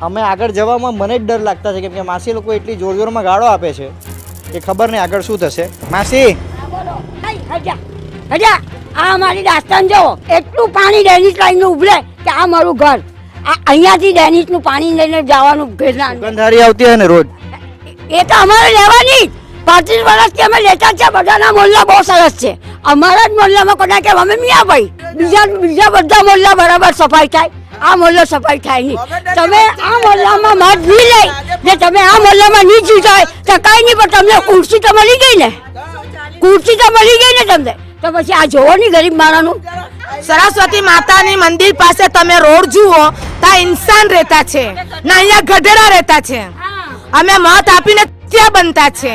અમે આગળ જવામાં મને જ ડર લાગતા છે કેમ કે માસી લોકો એટલી જોર જોરમાં ગાળો આપે છે કે ખબર નહીં આગળ શું થશે. માસી આ અમારી દાસ્તાન જો એટલું પાણી ડેનિશ લાઈન નું ઉભરે કે આ મારું ઘર, અહીંયાથી ડેનિશ નું પાણી લઈને જવાનું ઘેરના સુગંધારી આવતી હોય ને રોજ. એ તો અમારે લેવાની જ 35 વર્ષથી અમે લેતા છે. બધાના મોહલ્લા બહુ સરસ છે. અમારા જ મોહલ્લામાં કોના કે અમે મિયાભાઈ, બીજા બધા મોહલ્લા બરાબર સફાઈ થાય, આ મોહલ્લો સફાઈ થાય નહીં. તમે આ મોહલ્લામાં મત નહીં લઈ ને તમે આ મોહલ્લામાં નહીં જીતાય તો કઈ નહીં, પણ તમને ખુરશી તો મળી ગઈ ને, ખુરશી તો મળી ગઈ ને તમને, તો પછી આ જોવો નહીં ગરીબ માણસનું. સરસ્વતી માતાની મંદિર પાસે તમે રોડ જુઓ ત્યાં ઇન્સાન રહેતા છે ને અહીંયા ગધેડા રહેતા છે. અમે મત આપીને ત્યાં બનતા છે.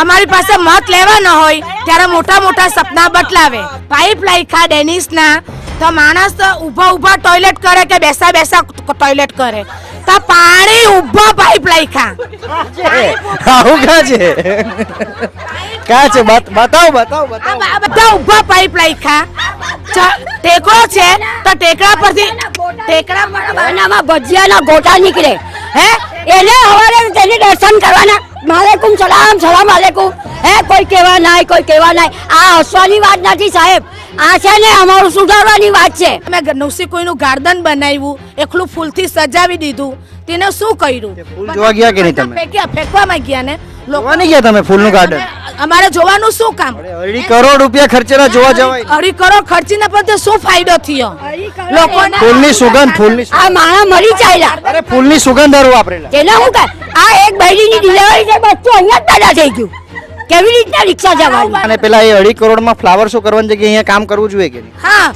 અમારી પાસે મત લેવા ન હોય ત્યારે મોટા મોટા સપના બતલાવે. પાઇપ લાઈખા ડેનિશના તો માણસ ઊભા ટોયલેટ કરે કે બેસા ટોયલેટ કરે, તો પાણી ઊભા પાઇપ લાઈખા. આવું ક્યાં છે? ક્યાં છે? બતાવો. બધા ઊભા પાઇપ લાઈખા. ટેકરો છે તો ટેકરા પરથી બનામાં ભજીયાના ગોટા નીકળે હે, એને હવારે તેને દર્શન કરવાના. માલેકુમ સલામ, સલામ આલેકુમ. હે કોઈ કહેવા નાય. આ હસવાની વાત નથી સાહેબ, આ છે ને અમારું સુધારવાની વાત છે. અમે નવસી કોઈનું ગાર્ડન બનાવ્યું, એકલું ફૂલથી સજાવી દીધું, તેને શું કર્યું? ફૂલ જોવા ગયા કે નહીં તમે? ફેંકવામાં ગયા ને જોવા નહીં ગયા તમે ફૂલનું ગાર્ડન? અમારે જોવાનું શું કામ? 2.5 કરોડ રૂપિયા ખર્ચેલા જોવા જવાય. 2.5 કરોડ ખર્ચીને પણ શું ફાયદો થયો લોકોને? ફૂલની સુગંધ આ માણા મરી ચાલ્યા. અરે ફૂલની સુગંધ હારું વાપરેલા. તેને હું કહે આ એક બૈરીની ડિલિવરી છે, બધું અહીંયા જ પેદા થઈ ગયું. કેવી રીતના રિક્ષા જવાની? અને પેલા એ 2.5 કરોડમાં ફ્લાવર શો કરવાની જગ્યાએ અહીંયા કામ કરવું જોઈએ કે નહીં? હા,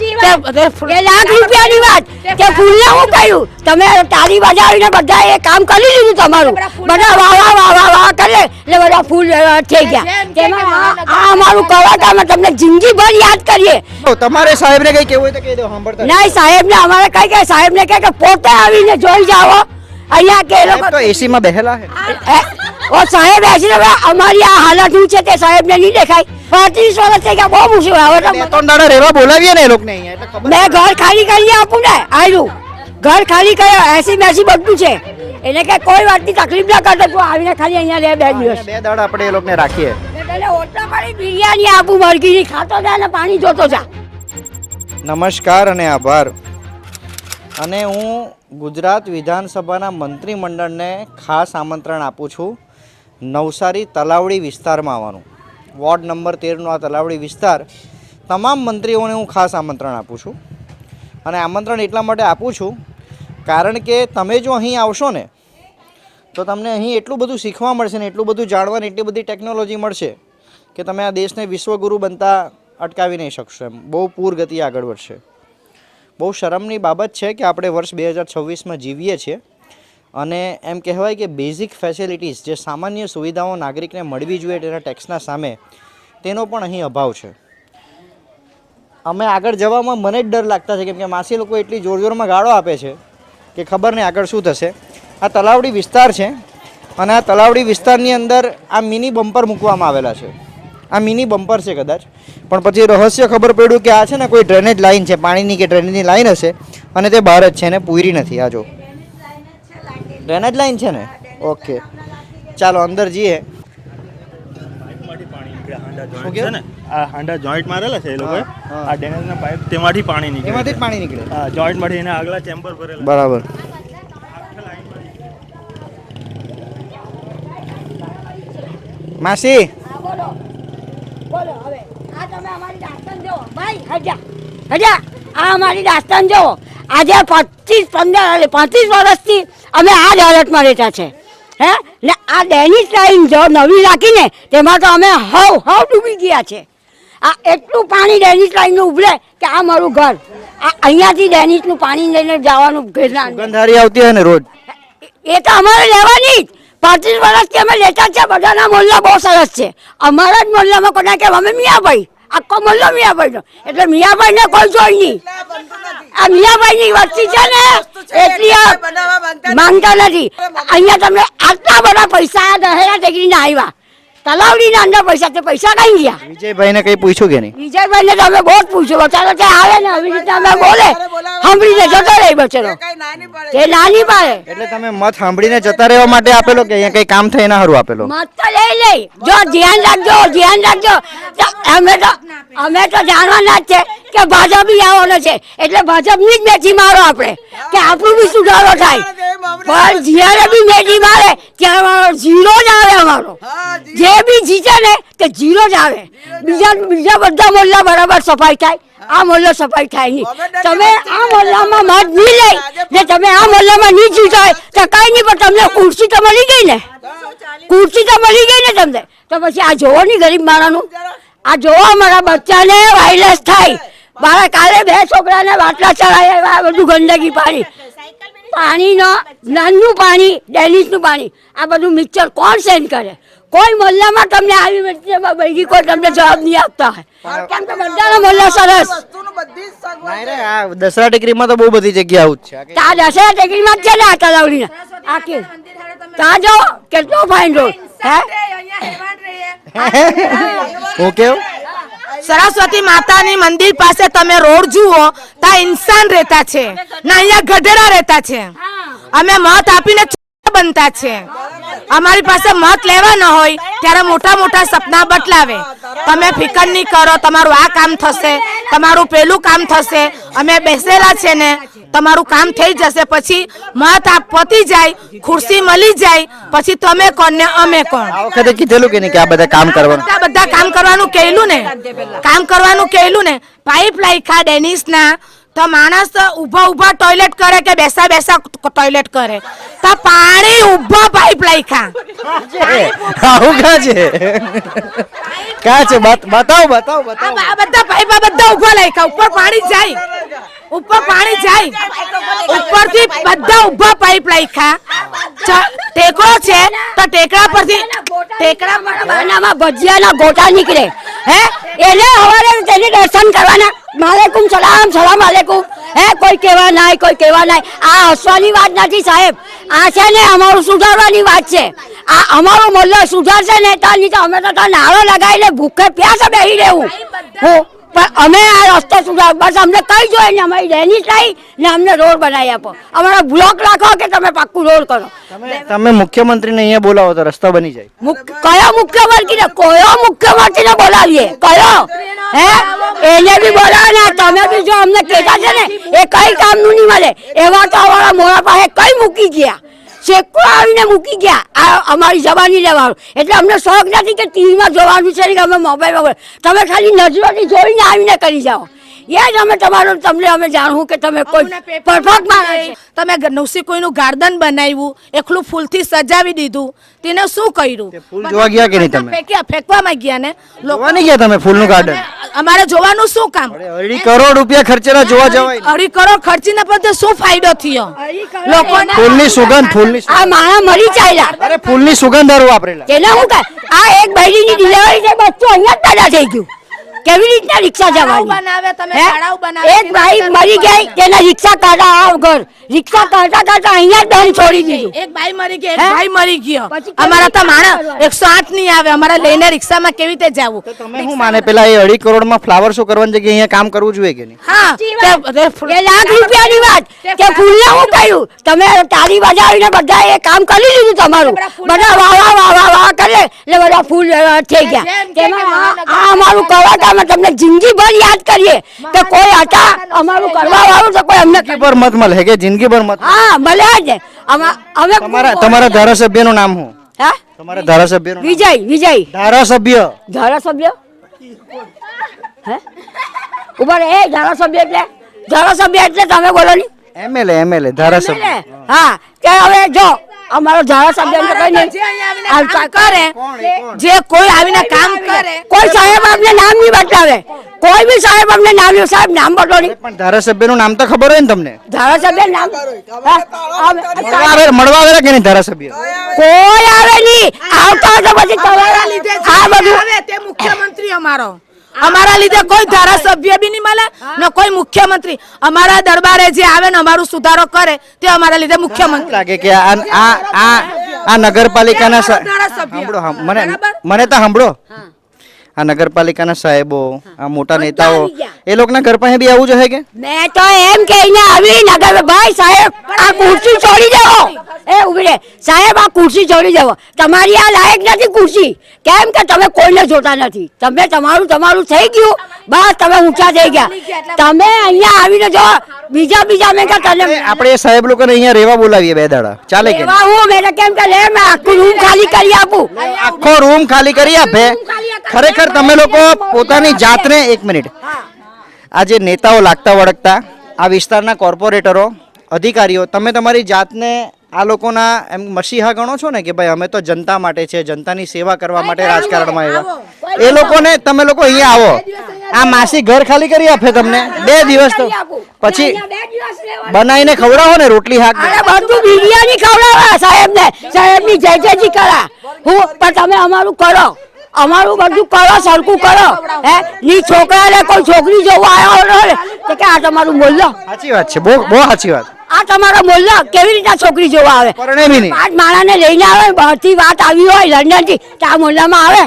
એ લાખ રૂપિયાની વાત કે ફૂલને હું કહ્યું તમે તાળી બજાવીને બધા એ કામ કરી લીધું તમારું, બધા વાહ કરે એટલે બધા ફૂલ થઈ ગયા. તેમાં આ અમારું કવાટામાં તમને જિંદગીભર યાદ કરીએ. તમારે સાહેબને કઈ કેવું હોય તો કહી દો, સાંભળતા નહીં સાહેબને અમારે કઈ કે સાહેબને કે પોતે આવીને જોઈ જાઓ અહીંયા કે એ લોકો તો એસીમાં બેહેલા છે. ઓ સાહેબ એસી અમારી આ હાલત શું છે તે સાહેબને નહીં દેખાય. 35 વર્ષ થઈ ગયા, બહુ મુશ્કેલ. હવે તો 2-3 દાડા રહેવા બોલાવીએ ને એ લોકોને અહીંયા એટલે ખબર. મેં ઘર ખાલી કરી આપું ને, આયરું ઘર ખાલી કર્યો, એસી મેસી બધું છે, એટલે કે કોઈ વાતની તકલીફ ના કરતો. તું આવીને ખાલી અહીંયા લે 2 દિવસ. 2 દાડા આપણે એ લોકોને રાખીએ. એટલે ઓટલા પાડી બિરયાની આપું, મરઘીની ખાતો જા ને પાણી જોતો જા. નમસ્કાર અને આભાર. અને હું ગુજરાત વિધાનસભાના મંત્રીમંડળને ખાસ આમંત્રણ આપું છું નવસારી તલાવડી વિસ્તારમાં આવવાનું. વોર્ડ નંબર 13નો આ તલાવડી વિસ્તાર, તમામ મંત્રીઓને હું ખાસ આમંત્રણ આપું છું. અને આમંત્રણ એટલા માટે આપું છું કારણ કે તમે જો અહીં આવશો ને તો તમને અહીં એટલું બધું શીખવા મળશે ને એટલું બધું જાણવાની એટલી બધી ટેકનોલોજી મળશે કે તમે આ દેશને વિશ્વગુરુ બનતા અટકાવી નહીં શકશો. એમ બહુ પૂર ગતિ આગળ વધશે. બહુ શરમની બાબત છે કે આપણે વર્ષ 2026માં જીવીએ છીએ અને એમ કહેવાય કે બેઝિક ફેસિલિટીઝ જે સામાન્ય સુવિધાઓ નાગરિકને મળવી જોઈએ તેના ટેક્સના સામે તેનો પણ અહીં અભાવ છે. અમે આગળ જવામાં મને જ ડર લાગતા છે કેમ કે માસી લોકો એટલી જોર જોરમાં ગાળો આપે છે કે ખબર નહીં આગળ શું થશે. આ તલાવડી વિસ્તાર છે અને આ તલાવડી વિસ્તારની અંદર આ મિની બમ્પર મૂકવામાં આવેલા છે. આ મિની બમ્પર છે કદાચ, પણ પછી રહસ્ય ખબર પડ્યું કે આ છે ને કોઈ ડ્રેનેજ લાઇન છે, પાણીની કે ડ્રેનેજની લાઇન હશે અને તે બહાર જ છે ને પૂરી નથી. આ જો ડ્રેનેજ લાઇન છે ને. ઓકે ચાલો અંદર જઈએ. આ હાંડા જોઈન્ટ મારેલા છે એ લોકો, આ ડેનેજના પાઇપ તેમાંથી પાણી નીકળે. એમાંથી જ પાણી નીકળે. હા, જોઈન્ટમાંથી એને આગલા ચેમ્બર ભરેલા. બરાબર. માસી બોલો હવે આ તમે અમારી દાસ્તાન જો ભાઈ હજા આ અમારી દાસ્તાન જો આજે 35 વર્ષથી અમે આ જ હાલતમાં રહેતા છે. હે ને આ ડેનિશ લાઈન જો નવી રાખીને તેમાં તો અમે હવ ડૂબી ગયા છે. આ એટલું પાણી ડેનિશ લાઈનનું ઉભરે કે આ મારું ઘર, અહીંયાથી ડેનિશનું પાણી લઈને જવાનું ઘેરના સુગંધારી આવતી હોય ને રોજ. એ તો અમારે લેવાની જ 35 વર્ષથી અમે લેતા છે. બધાના મોહલ્લા બહુ સરસ છે. અમારા જ મોહલ્લામાં કોના કે અમે મિયાભાઈ, આખો મોહલ્લો મિયાભાઈનો, એટલે મિયાભાઈને કોઈ જોઈ નહીં. આ મિયાભાઈની વસ્તી છે ને એટલી માંગતા નથી. અહીંયા તમને આટલા બધા પૈસા દહેરા ટેકરીને આવ્યા તલાવડીના અંદર પૈસા તે પૈસા કઈ ગયા? વિજયભાઈને કઈ પૂછ્યું કે નહીં? વિજયભાઈને તો અમે બહુ જ પૂછ્યું, બચારો તે આવે ને આવી રીતે અમે બોલે સાંભળીને જતો રહે બચારો, તે નાની પાડે. એટલે તમે મત સાંભળીને જતા રહેવા માટે આપેલો કે અહીંયા કઈ કામ થાય એના હારું આપેલો? મત તો લઈ જો ધ્યાન રાખજો, ધ્યાન રાખજો. તો અમે તો જાણવાના જ છે કે ભાજપ આવવાનો છે, એટલે ભાજપની જ મેથી મારો આપણે, કે આપણું બી સુધારો થાય. પણ જ્યારે બી મેથી મારે ત્યારે અમારો ઝીરો જ આવે. અમારો જે બી જીતે ને તે ઝીરો જ આવે. બીજા બધા મોહલ્લા બરાબર સફાઈ થાય, આ મોહલ્લો સફાઈ થાય નહીં. તમે આ મોહલ્લામાં મત નહીં લઈ ને તમે આ મોહલ્લામાં નહીં જીતા હોય તો કઈ નહીં, પણ તમને ખુરશી તો મળી ગઈ ને, ખુરશી તો મળી ગઈ ને તમને. તો પછી આ જોવો નહીં ગરીબ માણસનું, આ જોવો અમારા બચ્ચાને વાયરલેસ થાય. મારા કાલે 2 છોકરાને બાટલા ચડાવ્યા, આ બધું ગંદકી પાણી, પાણીનો નળનું પાણી, ડેનિશનું પાણી, આ બધું મિક્સર કોણ સેન્ડ કરે? કોઈ મોહલ્લામાં તમને આવી બૈરી કોઈ તમને જવાબ નહીં આપતા હોય, કેમ કે બધાનો મોહલ્લો સરસ. નહીં રે, આ દસરા ટેકરીમાં તો બહુ બધી જગ્યા આવું જ છે. આ દસરા ટેકરીમાં જ છે ને આ તલાવડીના આ કે ત્યાં જો કેટલો ફાઇન રોડ હે. હું કેવું સરસ્વતી માતાની મંદિર પાસે તમે રોડ જુઓ, ત્યાં ઇન્સાન રહેતા છે, ના અહીંયા ગધેડા રહેતા છે. અમે મત આપીને બનતા છે. અમારી પાસે મત લેવા ન હોય ત્યારે મોટા મોટા સપના બતલાવે, તમે ફિકર નહીં કરો, તમારું આ કામ થશે, તમારું પેલું કામ થશે, અમે બેસેલા છે ને, તમારું કામ થઈ જશે. પછી મત પતી જાય, ખુરશી મળી જાય, પછી તમે કોણ ને અમે કોણ? આ વખતે કીધેલું કે નહીં કે આ બધા કામ કરવાનું? બધા કામ કરવાનું કહેલું ને, કામ કરવાનું કહેલું ને. પાઇપ લાખ્યા ડેનિશના, તો માણસ ઊભા ટોયલેટ કરે કે બેસા ટોયલેટ કરે, તો પાણી ઊભા પાઇપ લાખ્યા. આવું ક્યાં છે? ક્યાં છે? બતાવો. આ બધા પાઇપ બધા ઊભા લાખ્યા, ઉપર પાણી જાય, ઉપર પાણી જાય, ઉપરથી બધા ઊભા પાઇપ લાખ્યા. ટેકરો છે તો ટેકરા પરથી ટેકરામાં ભજીયાના ગોટા નીકળે હે, એને હવારે તેને દર્શન કરવાના, માલેકુમ સલામ, સલામ આલેકુમ હે. કોઈ કહેવા નાય, કોઈ કહેવા નાય. આ હસવાની વાત નથી સાહેબ, આ છે ને અમારું સુધારવાની વાત છે. આ અમારો મોહલ્લો સુધારશે ને તો નહીં તો અમે તો નાળો લગાવીને ભૂખે પ્યાસે બેસી રહેવું. પણ અમે આ રસ્તો સુધાર, બસ અમને કઈ જોઈએ ને, અમારી ડેનિશ લાવી ને અમને રોડ બનાવી આપો, અમારો બ્લોક રાખો કે તમે પાક્કું રોડ કરો. તમે મુખ્યમંત્રીને અહીંયા બોલાવો તો રસ્તો બની જાય. કયો મુખ્યમંત્રીને બોલાવીએ? કયો હે? એને બી બોલાવે ને તમે બી જો અમને કહેતા છે ને એ કઈ કામનું નહીં મળે. એવા તો અમારા મોડા પાસે કઈ મૂકી ગયા, શેકો આવીને મૂકી ગયા. આ અમારી જવાની લેવાનું, એટલે અમને શોખ નથી કે ટીવીમાં જોવાનું છે કે અમે મોબાઈલમાં. તમે ખાલી નજરોથી જોઈને આવીને કરી જાઓ, એ જ અમે તમને અમે જાણવું કે તમે કોઈ પરફેક્ટ માણસ. તમે નવસી કોઈનું ગાર્ડન બનાવ્યું, એકલું ફૂલથી સજાવી દીધું, તેને શું કર્યું? ફૂલ જોવા ગયા કે નહીં તમે? ફેંકવામાં ગયા ને. જોવા નહીં ગયા તમે ફૂલનું ગાર્ડન? અમારે જોવાનું શું કામ? 2.5 કરોડ રૂપિયા ખર્ચેલા જોવા જવાય. 2.5 કરોડ ખર્ચીને પણ શું ફાયદો થયો લોકોને? ફૂલની સુગંધ, આ માણસ મરી ચાલ્યા. અરે ફૂલની સુગંધ હારું વાપરેલા. તેને હું કહે, આ એક બૈરીની ડિલિવરી છે, બચ્ચું અહીંયા જ પેદા થઈ ગયું. કેવી રીતના રિક્ષા જવાની? બનાવે તમે હે? શાળાઓ બનાવે. એક ભાઈ મરી ગઈ, તેને રિક્ષા કાઢા આવ ઘર, રિક્ષા કાઢતા અહીંયા જ દમ છોડી દીધું. એક ભાઈ મરી ગયો, એક હે? ભાઈ મરી ગયો. પછી અમારા તો માણસ 108 નહીં આવે, અમારે લઈને રિક્ષામાં કેવી રીતે જવું? તમે શું માને પેલા એ 2.5 કરોડમાં ફ્લાવર શો કરવાની જગ્યાએ અહીંયા કામ કરવું જોઈએ કે નહીં? હા, એ લાખ રૂપિયાની વાત કે ફૂલને હું કહ્યું, તમે તાળી બજાવીને બધા એ કામ કરી લીધું તમારું, બધા વાહ કરે એટલે બધા ફૂલ થઈ ગયા. તેમાં આ અમારું કરવા તો અમે તમને જિંદગીભર યાદ કરીએ કે કોઈ હતા અમારું કરવા વાળું તો કોઈ અમને પર મત મળે કે જિંદગીભર મત? હા મળે જ. અમે તમારા ધારાસભ્યનું નામ શું? હા તમારા ધારાસભ્યનું નામ? વિજય ધારાસભ્ય હે ઉભા રે. એ ધારાસભ્ય એટલે તમે બોલો ની. એમએલએ ધારાસભ્ય. હા કે હવે જો અમારો ધારાસભ્ય કઈ નહીં કરે, જે કોઈ આવીને કામ કરે, કોઈ સાહેબ અમને નામ નહીં બતાવે, કોઈ બી સાહેબ અમને નામ નહીં. સાહેબ નામ બતો નહીં. પણ ધારાસભ્યનું નામ તો ખબર હોય ને તમને? ધારાસભ્ય નામ મળવા આવેલા કે નહીં ધારાસભ્ય? કોઈ આવે નહીં. આવતા તો પછી તમારા લીધે આ બધું આવે તે મુખ્યમંત્રી અમારો. અમારા લીધે કોઈ ધારાસભ્ય બી નહીં મળે ને કોઈ મુખ્યમંત્રી. અમારા દરબારે જે આવે ને અમારું સુધારો કરે તે અમારા લીધે મુખ્યમંત્રી. લાગે કે આ આ નગરપાલિકાના ધારાસભ્ય. સાંભળો મને તો સાંભળો આ નગરપાલિકાના સાહેબો આ મોટા નેતાઓ એ લોકોના ઘર પાસે બી આવું જોઈએ કે મેં તો એમ કહીને આવી નગર ભાઈ સાહેબ આ ખુરશી છોડી દેવો એ ઉભી રે સાહેબ આ ખુરશી છોડી દેવો તમારી આ લાયક નથી ખુરશી કેમ કે તમે કોઈને જોતા નથી તમે તમારું થઈ ગયું બસ તમે ઊંચા થઈ ગયા તમે અહીંયા આવીને જો બીજા મેં કે તને આપણે એ સાહેબ લોકોને અહીંયા રહેવા બોલાવીએ 2 દાડા ચાલે કે એવા હું મેં કેમ કે લે મેં આખું રૂમ ખાલી કરી આપું આખો રૂમ ખાલી કરી આપે ખરેખર તમે લોકો પોતાની જાતને 1 મિનિટ આ જે નેતાઓ લાગતા વળગતા આ વિસ્તારના કોર્પોરેટરો અધિકારીઓ તમે તમારી જાતને આ લોકોના એમ મસીહા ગણો છો ને કે ભાઈ અમે તો જનતા માટે છે જનતાની સેવા કરવા માટે રાજકારણમાં આવ્યા એ લોકોને તમે લોકો અહીંયા આવો આ માસી ઘર ખાલી કરી આપે તમને 2 દિવસ તો પછી બનાવીને ખવડાવો ને રોટલી શાક અરે બધું બિરયાની ખવડાવે સાહેબની જયજી કરા હું પણ તમે અમારું કરો અમારું બધું કરો સરખું કરો હે ની છોકરાને કોઈ છોકરી જોવા આવ્યો હોય તો કે આ તમારું મોલ્લો સાચી વાત છે બહુ સાચી વાત આ તમારો મોલ્લો કેવી રીતે છોકરી જોવા આવે પરણે બી નહીં 5 માણાને લઈને આવે બહારથી વાત આવી હોય લંડન થી તો આ મોલ્લામાં આવે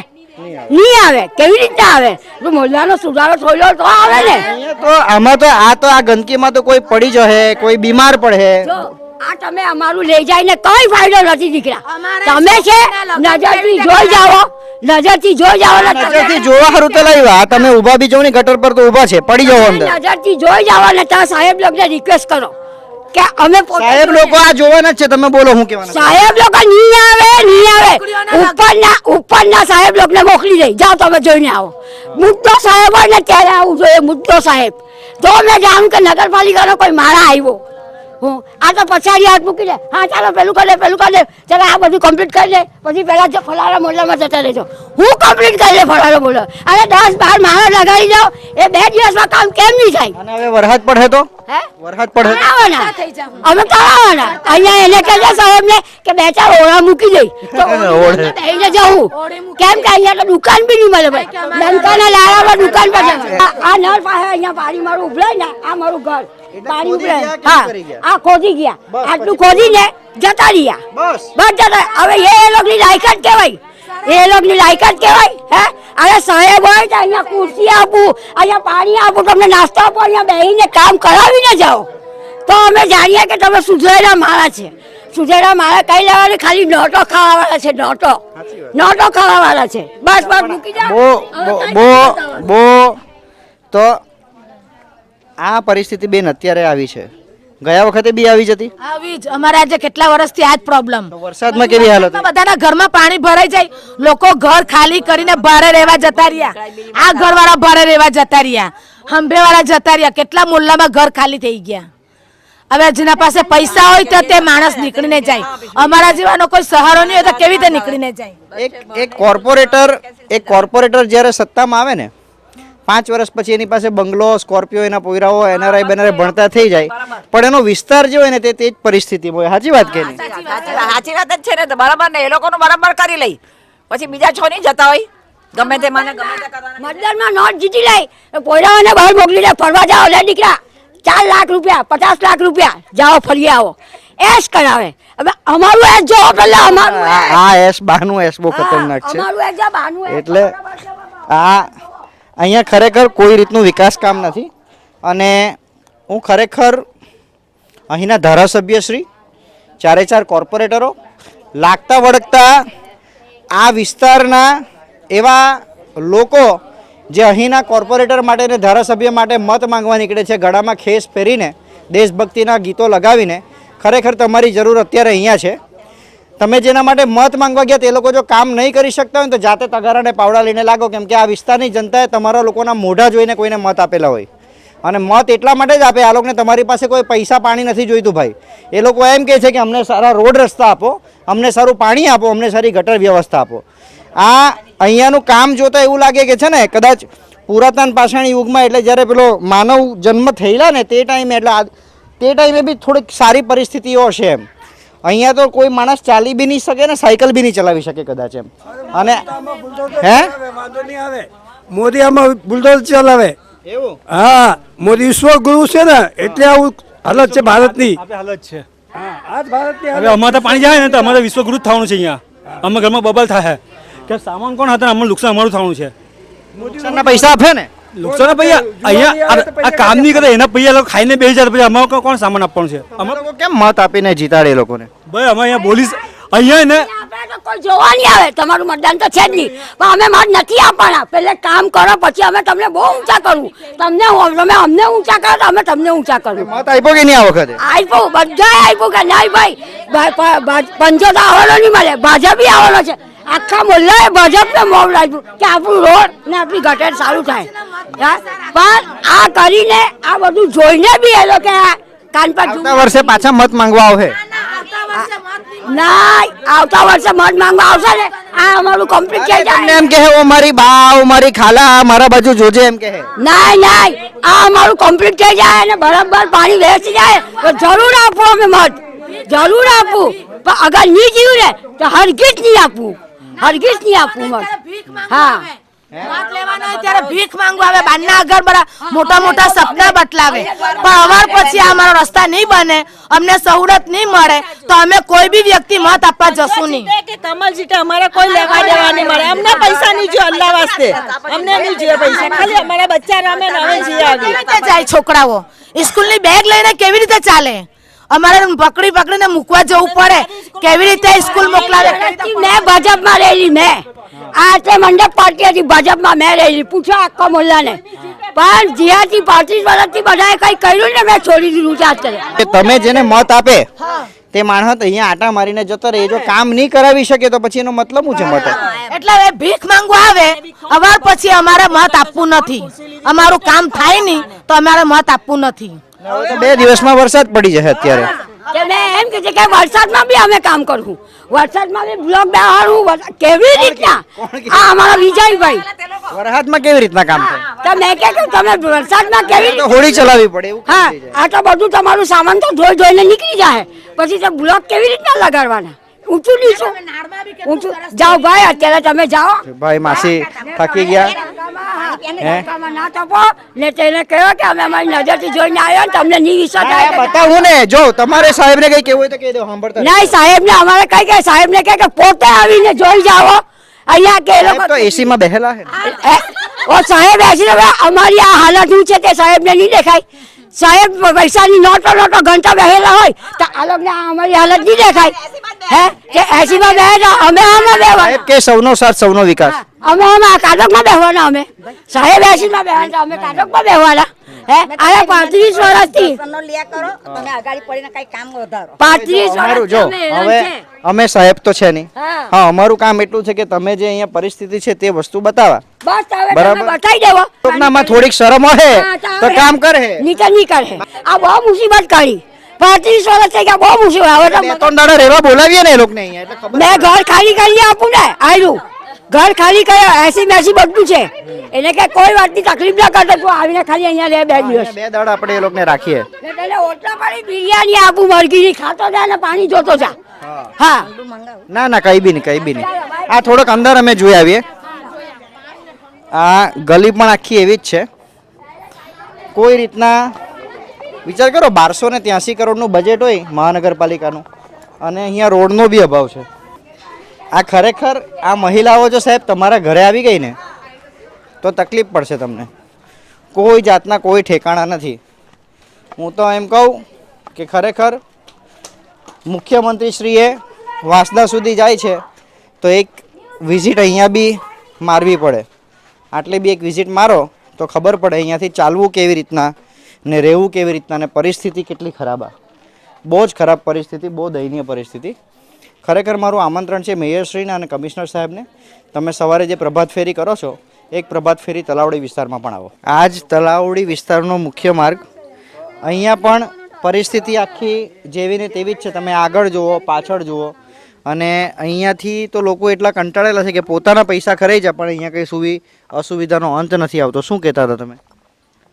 નહીં આવે કેવી રીતે આવે તો મોલ્લાનો સુધારો થયો તો આવે ને અહીંયા તો આમાં તો આ ગંદકીમાં તો કોઈ પડી જશે કોઈ બીમાર પડે જો આ તમે અમારું લઈ જઈને કઈ ફાયદો નથી દીકરા તમે છે નજરથી જોઈ જાઓ નજરથી જોઈ જાઓ ને નજરથી જોવા હારું તો લાવ્યા તમે ઊભા બી જો ને ગટર પર તો ઊભા છે પડી જાવ અંદર નજરથી જોઈ જાઓ ને ત્યાં સાહેબ લોકોને રિક્વેસ્ટ કરો કે અમે સાહેબ લોકો આ જોવાના જ છે તમે બોલો હું કહેવાના સાહેબ લોકો નહીં આવે ઉપરના સાહેબ લોકોને મોકલી દઈ જાઓ તમે જોઈને આવો મુદ્દો સાહેબ હોય ને ત્યારે આવું જોઈએ મુદ્દો સાહેબ તો મેં જાણું કે નગરપાલિકાનો કોઈ મારા આવ્યો હું આ તો પછાડી હાથ મૂકી દે હા ચાલો પેલું કરી દે ચાલો આ બધું કમ્પ્લીટ કરી દે પછી પેલા જો ફલાણા મોહલ્લામાં જતા રહેજો હું કમ્પ્લીટ કરી દે ફલાણા મોહલ્લો અને 10-12 માણસ લગાડી જાઓ એ 2 દિવસમાં કામ કેમ નહીં થાય અને હવે વરસાદ પડે તો હે વરસાદ પડે અમે કરાવવાના અહીંયા એને કહેજો સાહેબને કે 2-4 ઓળા મૂકી દઈ તો બેહીને જવું કેમ કે અહીંયા તો દુકાન બી નહીં મળે ભાઈ લંકાના લારામાં દુકાન પર આ નળ પાસે અહીંયા પાણી મારું ઉભરાય ને આ મારું ઘર પાણી ઉભરાય હા આ ખોદી ગયા આટલું ખોદીને જતા રહ્યા બસ જતા હવે એ લોકોની લાયકાત કહેવાય એ લોકોની લાયકાત કહેવાય હે અરે સાહેબ હોય તો અહીંયા ખુરશી આપું અહીંયા પાણી આપું તમને નાસ્તો આપો અહીંયા બેહીને કામ કરાવીને જાઓ તો અમે જાણીએ કે તમે સુધરેલા માણસ છે સુધરેલા માણસ કઈ લેવાનું ખાલી નોટો ખાવાવાળા છે નોટો ખાવાવાળા છે બસ મૂકી જાઓ બો તો આ પરિસ્થિતિ બેન અત્યારે આવી છે ગયા વખતે બી આવી જતી આવી જ અમારે આજે કેટલા વર્ષથી આ જ પ્રોબ્લેમ વરસાદમાં કેવી હાલત બધાના ઘરમાં પાણી ભરાઈ જાય લોકો ઘર ખાલી કરીને ભાડે રહેવા જતા રહ્યા આ ઘરવાળા ભાડે રહેવા જતા રહ્યા હંભેવાળા જતા રહ્યા કેટલા મોહલ્લામાં ઘર ખાલી થઈ ગયા હવે જેના પાસે પૈસા હોય તો તે માણસ નીકળીને જાય અમારા જેવાનો કોઈ સહારો નહીં હોય તો કેવી રીતે નીકળીને જાય એક કોર્પોરેટર જ્યારે સત્તામાં આવે ને 5 વર્ષ પછી એની પાસે બંગલો સ્કોર્પિયો એના પોયરાઓ એનઆરઆઈ બેનઆરઆઈ ભણતા થઈ જાય પણ એનો વિસ્તાર જે હોય ને તે જ પરિસ્થિતિ હોય સાચી વાત કે નહીં સાચી વાત જ છે ને તો બરાબર ને એ લોકોનું બરાબર કરી લઈ પછી બીજા છો નહીં જતા હોય ગમે તે મને ગમે તે કરવાના મતદાનમાં નોટ જીતી લઈ પોયરાઓને બહાર મોકલી દે ફરવા જાઓ લે દીકરા 4 લાખ રૂપિયા 50 લાખ રૂપિયા જાઓ ફરી આવો એસ કરાવે હવે અમારું એસ જો પેલા અમારું હા એસ બાનું એસ બહુ ખતરનાક છે અમારું એસ જા બાનું એટલે આ અહીંયા ખરેખર કોઈ રીતનું વિકાસ કામ નથી અને હું ખરેખર અહીંના ધારાસભ્યશ્રી 4 કોર્પોરેટરો લાગતા વળગતા આ વિસ્તારના એવા લોકો જે અહીંના કોર્પોરેટર માટે ને ધારાસભ્ય માટે મત માંગવા નીકળે છે ગળામાં ખેસ પહેરીને દેશભક્તિના ગીતો લગાવીને ખરેખર તમારી જરૂર અત્યારે અહીંયા છે તમે જેના માટે મત માંગવા ગયા તે લોકો જો કામ નહીં કરી શકતા હોય તો જાતે તગારાને પાવડા લઈને લાગો કેમ કે આ વિસ્તારની જનતાએ તમારા લોકોના મોઢા જોઈને કોઈને મત આપેલા હોય અને મત એટલા માટે જ આપે આ લોકોને તમારી પાસે કોઈ પૈસા પાણી નથી જોઈતું ભાઈ એ લોકો એમ કહે છે કે અમને સારા રોડ રસ્તા આપો અમને સારું પાણી આપો અમને સારી ગટર વ્યવસ્થા આપો આ અહીંયાનું કામ જોતા એવું લાગે કે છે ને કદાચ પુરાતન પાષાણી યુગમાં એટલે જ્યારે પેલો માનવ જન્મ થયેલા ને તે ટાઈમે બી થોડીક સારી પરિસ્થિતિઓ હશે એમ અહીંયા તો કોઈ માણસ ચાલી બી નહીં શકે ને સાયકલ બી નહીં ચલાવી શકે કદાચ એમ અને હે વાંધો નહીં આવે મોદી આમાં બુલડોઝર ચલાવે એવું હા મોદી વિશ્વ ગુરુ છે ને એટલે આવું હાલત છે ભારતની હાલત છે આ જ ભારતની હવે અમારે તો પાણી જાય ને તો અમારે વિશ્વગુરુ જ થવાનું છે અહીંયા. અમે ઘરમાં બબલ થાય કે સામાન કોણ હતા અમારું નુકસાન અમારું થવાનું છે. નુકસાનના પૈસા આપે ને નુકસાન પૈસા અહીંયા આ કામ નહીં કરે એના પૈસા લોકો ખાઈને બેસી જાય પછી અમારે કોણ સામાન આપવાનું છે? અમે લોકો કેમ મત આપીને જીતાડે એ લોકોને? ભાઈ અમે અહીંયા બોલીશ અહીંયા ને આપણે તો કોઈ જોવા નહીં આવે, તમારું મતદાન તો છે જ નહીં, પણ અમે મત નથી આપવાના. પહેલે કામ કરો પછી અમે તમને બહુ ઊંચા કરવું. તમે અમને ઊંચા કરો તો અમે તમને ઊંચા કરવું. મત આપ્યો કે નહીં આ વખતે? આપ્યું, બધાએ આપ્યું કે નહીં ભાઈ. પંજો તો આવવાનો નહીં મળે, ભાજપ આવવાનો છે. આખા મોહલ્લાએ ભાજપને મોડ આપ્યું કે આપણું રોડ ને આપણી ગટર સારું થાય. પણ આ કરીને આ બધું જોઈને બી એ લોકો કાન પર આવતા વર્ષે પાછા મત માંગવા આવે. ના, આવતા વર્ષે મત માંગવા આવશે ને આ અમારું કમ્પ્લીટ થઈ તમને જાય. એમ કહે ઓ મારી બા મારી ખાલા મારા બાજુ જોજે એમ કહે. ના, આ અમારું કમ્પ્લીટ થઈ જાય અને બરાબર પાણી વેચી જાય તો જરૂર આપો અમે મત, જરૂર આપું. પણ અગર નહીં જીવ્યું ને તો હરગીજ નહીં આપવું, હરગીજ નહીં આપવું મત. હા, મત લેવાનો હોય ત્યારે ભીખ માંગવા આવે, બારના આગળ બરા મોટા મોટા સપના બતલાવે, પણ અવાર પછી આ અમારો રસ્તા નહીં બને, અમને સહુલત નહીં મળે તો અમે કોઈ બી વ્યક્તિ મત આપવા જશું નહીં. કે કમલ જીતે અમારે કોઈ લેવા દેવા નહીં મળે. અમને પૈસા નહીં જોઈએ, અલ્લાહ વાસ્તે અમને નહીં જોઈએ પૈસા, ખાલી અમારા બચ્ચા રમે ને અમે જઈએ કેવી આગળ. રીતે જાય છોકરાઓ સ્કૂલની બેગ લઈને? કેવી રીતે ચાલે? અમારે પકડીને મૂકવા જવું પડે. કેવી રીતે સ્કૂલ મોકલાવે? મેં ભાજપમાં રહેલી, મેં આ તે મંડપ પાર્ટી હતી ભાજપમાં મેં રહેલી, પૂછો આખા મોહલ્લાને. પણ જ્યાંથી 35 વર્ષથી બધાએ કઈ કર્યું ને મેં છોડી દીધું છે અત્યારે. કે તમે જેને મત આપે તે માણસ અહીંયા આટા મારીને જતો રહે, જો કામ નહીં કરાવી શકે તો પછી એનો મતલબ શું છે મત? એટલે હવે ભીખ માંગવા આવે અવાર પછી અમારે મત આપવું નથી. અમારું કામ થાય નહીં તો અમારે મત આપવું નથી. હવે તો 2 દિવસમાં વરસાદ પડી જશે અત્યારે. કે મેં એમ કીધું કે વરસાદમાં બી અમે કામ કરવું, વરસાદમાં બી બ્લોક બેહાડવું. કેવી રીતના? આ અમારા વિજયભાઈ. વરસાદમાં કેવી રીતના કામ થાય? તો મેં કે તમે વરસાદમાં કેવી તો હોળી ચલાવવી પડે એવું. હા, આ તો બધું તમારું સામાન તો ધોઈને નીકળી જાય, પછી તો બ્લોક કેવી રીતના લગાડવાના? ઊંચું નીચું ઊંચું. જાઓ ભાઈ, અત્યારે તમે જાઓ. ભાઈ માસી થાકી ગયા. ના તપો ને તેને કહ્યો કે અમે અમારી નજરથી જોઈને આવ્યો ને તમને નહીં વિશ્વાસ આ આવે. બતાવું ને, જો તમારે સાહેબને કઈ કેવું હોય તો કહી દો, સાંભળતા રહો. નહીં, સાહેબને અમારે કઈ કે સાહેબને કહે કે પોતે આવીને જોઈ જાઓ અહીંયા કે એ સાહેબ લોકો તો એસીમાં બેહેલા છે ને. ઓ સાહેબ બેસીને અમારી આ હાલત શું છે તે સાહેબને નહીં દેખાય? સાહેબ પૈસાની નોટો ઘંટા બેહેલા હોય તો આ લોકોને અમારી હાલત નહીં દેખાય? હે કે 80માં બેહે અમે આમાં બેહવા? સાહેબ કે સૌનો સાથ સૌનો વિકાસ. અમે કાટકમાં બેહવાના, અમે સાહેબ 80માં બેહવાના, અમે કાટકમાં બેહવાના. હે અરે 35 વર્ષથી 35 અમારું જો વર્ષથી અમે હવે હેરાન છે. અમે સાહેબ તો છે નહીં. હા. હા, અમારું કામ એટલું છે કે તમે જે અહીંયા પરિસ્થિતિ છે તે વસ્તુ બતાવા. બસ હવે બરાબર. તમે બતાવી દેવો. લોકોનામાં થોડીક શરમ હોય હા, તો કામ કરે. નીચે નહીં કરે. આ બહુ મુસીબત કરી. 35 વર્ષ થઈ ગયા, બહુ મુસીબત. હવે તો 2-3 દાડા રહેવા બોલાવીએ ને એ લોકોને અહીંયા એટલે ખબર. મેં ઘર ખાલી કરી આપું ને, આયરું ઘર ખાલી કર્યો 80-80 બધું છે. એને કે કોઈ વાતની તકલીફ ના કરતો, તું આવીને ખાલી અહીંયા રહે 2 દિવસ. 2 દાડા આપણે એ લોકોને રાખીએ. ને તને ઓટલા પાડી બિરયાની આપું, મરઘીની ખાતો જા ને પાણી જોતો જા. હા, ના ના કઈ બી નહીં, કઈ બી નહીં. આ થોડોક અંદર અમે જોઈ આવીએ. આ ગલી પણ આખી એવી જ છે. કોઈ રીતના વિચાર કરો, 1283 કરોડનું બજેટ હોય મહાનગરપાલિકાનું અને અહીંયા રોડનો બી અભાવ છે. આ ખરેખર આ મહિલાઓ જો સાહેબ તમારા ઘરે આવી ગઈ ને તો તકલીફ પડશે તમને. કોઈ જાતના કોઈ ઠેકાણા નથી. હું તો એમ કહું કે ખરેખર મુખ્યમંત્રીશ્રીએ વાસદા સુધી જાય છે તો એક વિઝિટ અહીંયા બી મારવી પડે. આટલી બી એક વિઝિટ મારો તો ખબર પડે અહીંયાથી ચાલવું કેવી રીતના ને રહેવું કેવી રીતના ને પરિસ્થિતિ કેટલી ખરાબ. આ બહુ જ ખરાબ પરિસ્થિતિ, બહુ દયનીય પરિસ્થિતિ. ખરેખર મારું આમંત્રણ છે મેયરશ્રીને અને કમિશનર સાહેબને, તમે સવારે જે પ્રભાત ફેરી કરો છો એક પ્રભાત ફેરી તલાવડી વિસ્તારમાં પણ આવો. આ જ તલાવડી વિસ્તારનો મુખ્ય માર્ગ. અહીંયા પણ પરિસ્થિતિ આખી જેવી ને તેવી જ છે. તમે આગળ જુઓ, પાછળ જુઓ, અને અહીંયાથી તો લોકો એટલા કંટાળેલા છે કે પોતાના પૈસા ખરાઈ જાય પણ અહીંયા કંઈ અસુવિધાનો અંત નથી આવતો. શું કહેતા હતા તમે?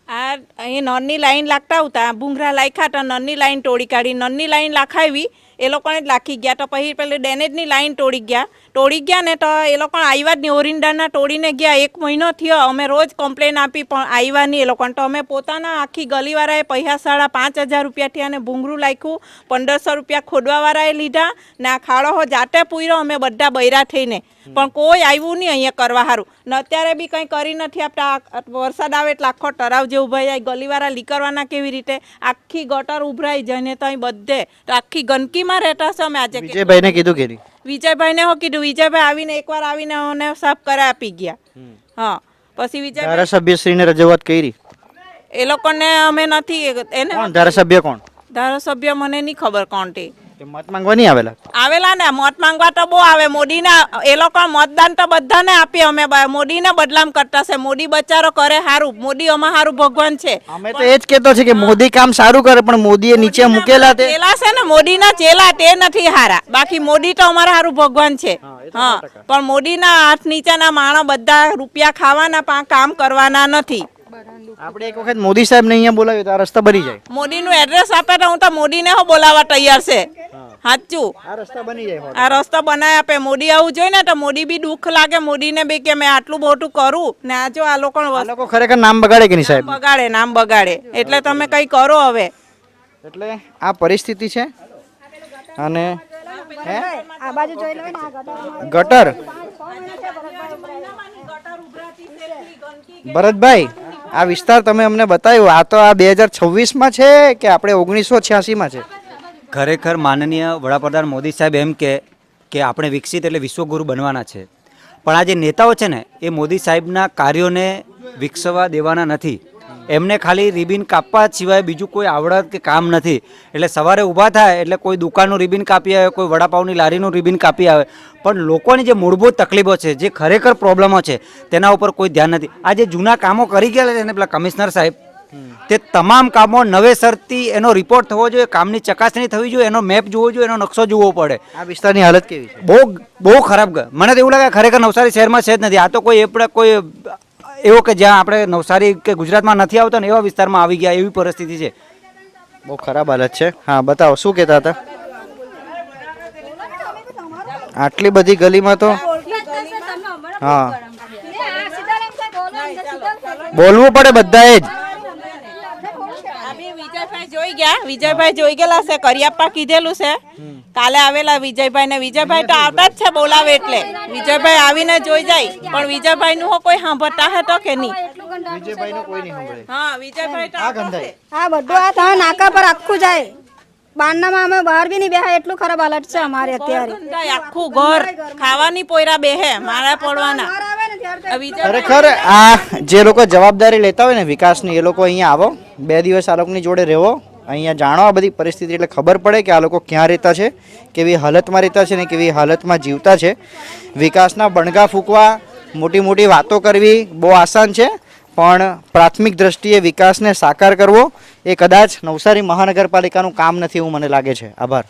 આ અહીં નળની લાઈન લાગતા હતા, ભૂંગરા લાખ્યા હતા, નળની લાઈન તોડી કાઢી, નળની લાઈન લાખાવી એ લોકોને જ લાખી ગયા. તો પછી પેલી ડેનેજની લાઈન તોડી ગયા ને તો એ લોકો આવ્યા જ નહીં, ઓરિંડાના તોડીને ગયા. 1 મહિનો થયો, અમે રોજ કમ્પ્લેન આપી પણ આવ્યા નહીં એ લોકોને. તો અમે પોતાના આખી ગલીવાળાએ પૈસા 5,000 રૂપિયાથી અને ભૂંગરું લાખ્યું, 1,500 રૂપિયા ખોદવાવાળાએ લીધા ને આ ખાડો હો જાતે પૂર્યો અમે બધા બૈરા થઈને, પણ કોઈ આવ્યું નહીં અહીંયા કરવા સારું. ને અત્યારે બી કંઈ કરી નથી આપતા. વરસાદ આવે એટલે આખો તળાવ જેવું ભરાઈ જાય, ગલીવાળા લીકરવાના કેવી રીતે, આખી ગટર ઉભરાઈ જાય ને ત્યાં બધે તો આખી ગંદકીમાં રહેતા છે. અમે આજે વિજયભાઈને કીધું કે નહીં? વિજયભાઈને હો કીધું, વિજયભાઈ આવીને એકવાર આવીને અમને સાફ કરાવી આપી ગયા. હા, પછી વિજયભાઈ ધારાસભ્યશ્રીને રજૂઆત કરી? એ લોકોને અમે નથી એને કોણ ધારાસભ્ય કોણ? ધારાસભ્ય મને નહીં ખબર કોણ તે. મત માંગવા નહીં આવેલા ને મત માંગવા તો બહુ આવે. મોદીના એ લોકો મતદાન તો બધાને આપીએ અમે, મોદીને બદલામ કરતા છે. મોદી બચારો કરે સારું, મોદી અમાર સારું ભગવાન છે. અમે તો એ જ કહેતો છે કે મોદી કામ સારું કરે પણ મોદીએ નીચે મૂકેલા તે ચેલા છે ને મોદીના ચેલા તે નથી હારા, બાકી મોદી તો અમારા સારું ભગવાન છે. હા, પણ મોદીના હાથ નીચેના માણસ બધા રૂપિયા ખાવાના પણ કામ કરવાના નથી. આપણે એક વખત મોદી સાહેબ ને અહીંયા બોલાવ્યો તો આ રસ્તા બની જાય. મોદીનું એડ્રેસ આપે તો હું તો મોદીને હો બોલાવવા તૈયાર છે. સાચું, આ રસ્તા બની જાય. આ રસ્તો બનાવી આપે. મોદી આવું જોઈએ ને તો મોદી બી દુઃખ લાગે મોદીને બી કે મેં આટલું મોટું કરું ને આ જો આ લોકો ખરેખર નામ બગાડે કે નહીં સાહેબ? નામ બગાડે. એટલે તમે કઈ કરો હવે. એટલે આ પરિસ્થિતિ છે. અને આ બાજુ જોઈ લો ને, આ ગટર ભરતભાઈ, આ વિસ્તાર તમે અમને બતાવ્યો, આ તો આ 2026માં છે કે આપણે 1986માં છે? ખરેખર માનનીય વડાપ્રધાન મોદી સાહેબ એમ કે આપણે વિકસિત એટલે વિશ્વગુરુ બનવાના છે, પણ આ જે નેતાઓ છે ને એ મોદી સાહેબના કાર્યોને વિકસવા દેવાના નથી. એમને ખાલી રિબિન કાપવા સિવાય બીજું કોઈ આવડત કે કામ નથી. એટલે સવારે ઊભા થાય એટલે કોઈ દુકાનનું રિબિન કાપી આવે, કોઈ વડાપાવની લારીનું રિબિન કાપી આવે, પણ લોકોની જે મૂળભૂત તકલીફો છે, જે ખરેખર પ્રોબ્લેમો છે તેના ઉપર કોઈ ધ્યાન નથી. આ જે જૂના કામો કરી ગયા છે ને પેલા કમિશનર સાહેબ, તે તમામ કામો નવેસરથી એનો રિપોર્ટ થવો જોઈએ, કામની ચકાસણી થવી જોઈએ, એનો મેપ જોવો જોઈએ, એનો નકશો જોવો પડે. આ વિસ્તારની હાલત કેવી છે? બહુ ખરાબ. મને તો એવું લાગે ખરેખર નવસારી શહેરમાં છે જ નથી. આ તો કોઈ એવો કે જ્યાં આપણે નવસારી કે ગુજરાતમાં નથી આવતા ને એવા વિસ્તારમાં આવી ગયા એવી પરિસ્થિતિ છે. બહુ ખરાબ હાલત છે. હા, બતાવો શું કહેતા હતા? આટલી બધી ગલીમાં તો હા બોલવું પડે બધાએ જ. વિજયભાઈ જોઈ ગયેલા છે, કરિયાપ્પા કીધેલું છે. કાલે આવેલા વિજયભાઈ ને વિજયભાઈ તો આવતા જ છે બોલાવે એટલે વિજયભાઈ આવીને જોઈ જાય, પણ વિજયભાઈ નું કોઈ સાંભળતા હે તો કે નહીં? હા, વિજયભાઈ તો આ બધું આ ત્યાં નાકા પર આખું જાય. બારનામાં અમે બહાર બી નહીં બેહાય, એટલું ખરાબ હાલત છે અમારે અત્યારે. આખું ઘર ખાવાની પોયરા બેહે, મારા પડવાના. ખરેખર આ જે લોકો જવાબદારી લેતા હોય ને વિકાસની, એ લોકો અહીંયા આવો, 2 દિવસ આ લોકોની જોડે રહેવો, અહીંયા જાણો આ બધી પરિસ્થિતિ, એટલે ખબર પડે કે આ લોકો ક્યાં રહેતા છે, કેવી હાલતમાં રહેતા છે ને કેવી હાલતમાં જીવતા છે. વિકાસના બણગા ફૂંકવા, મોટી મોટી વાતો કરવી બહુ આસાન છે, પણ પ્રાથમિક દ્રષ્ટિએ વિકાસને સાકાર કરવો એ કદાચ નવસારી મહાનગરપાલિકાનું કામ નથી એવું મને લાગે છે. આભાર.